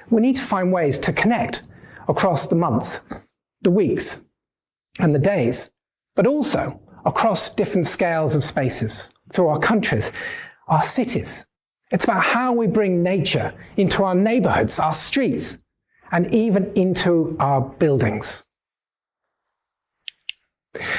We need to find ways to connect across the months, the weeks, and the days, but also across different scales of spaces, through our countries, our cities. It's about how we bring nature into our neighborhoods, our streets, and even into our buildings.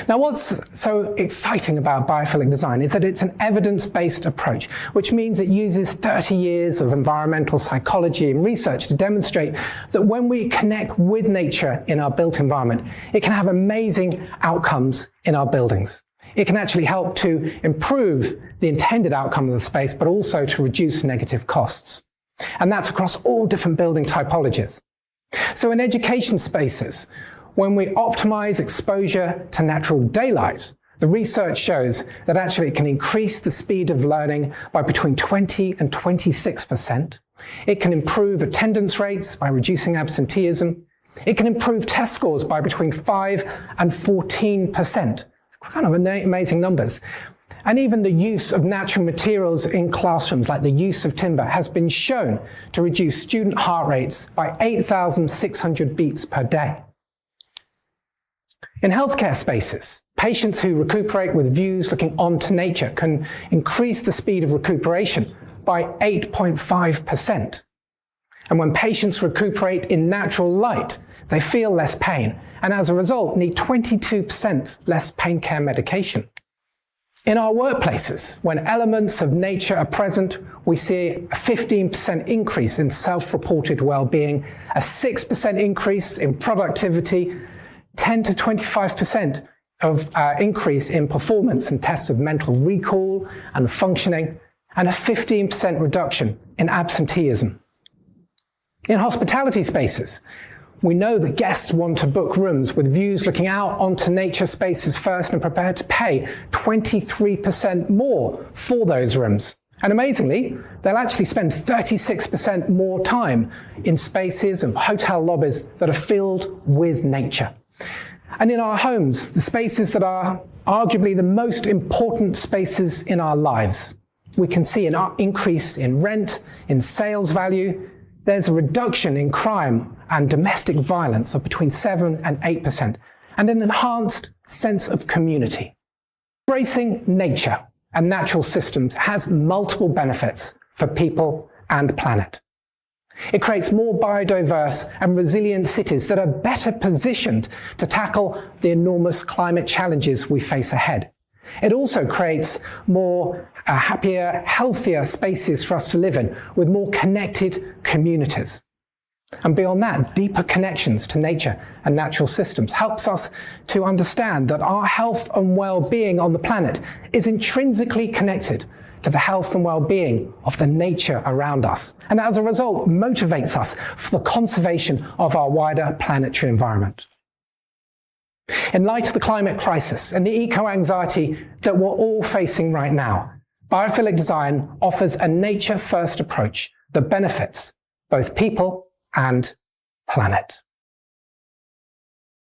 Now, what's so exciting about biophilic design is that it's an evidence-based approach, which means it uses 30 years of environmental psychology and research to demonstrate that when we connect with nature in our built environment, it can have amazing outcomes in our buildings. It can actually help to improve the intended outcome of the space, but also to reduce negative costs. And that's across all different building typologies. So in education spaces, when we optimize exposure to natural daylight, the research shows that actually it can increase the speed of learning by between 20 and 26%. It can improve attendance rates by reducing absenteeism. It can improve test scores by between 5 and 14%. Kind of amazing numbers. And even the use of natural materials in classrooms, like the use of timber, has been shown to reduce student heart rates by 8,600 beats per day. In healthcare spaces, patients who recuperate with views looking onto nature can increase the speed of recuperation by 8.5%. And when patients recuperate in natural light, they feel less pain, and as a result need 22% less pain care medication. In our workplaces, when elements of nature are present, we see a 15% increase in self-reported well-being, a 6% increase in productivity, 10 to 25% of increase in performance and tests of mental recall and functioning, and a 15% reduction in absenteeism. In hospitality spaces, we know that guests want to book rooms with views looking out onto nature spaces first and prepared to pay 23% more for those rooms. And amazingly, they'll actually spend 36% more time in spaces of hotel lobbies that are filled with nature. And in our homes, the spaces that are arguably the most important spaces in our lives, we can see an increase in rent, in sales value. There's a reduction in crime and domestic violence of between 7 and 8%, and an enhanced sense of community. Embracing nature and natural systems has multiple benefits for people and planet. It creates more biodiverse and resilient cities that are better positioned to tackle the enormous climate challenges we face ahead. It also creates more happier, healthier spaces for us to live in, with more connected communities. And beyond that, deeper connections to nature and natural systems helps us to understand that our health and well-being on the planet is intrinsically connected to the health and well-being of the nature around us, and as a result motivates us for the conservation of our wider planetary environment. In light of the climate crisis and the eco-anxiety that we're all facing right now, biophilic design offers a nature-first approach that benefits both people and planet.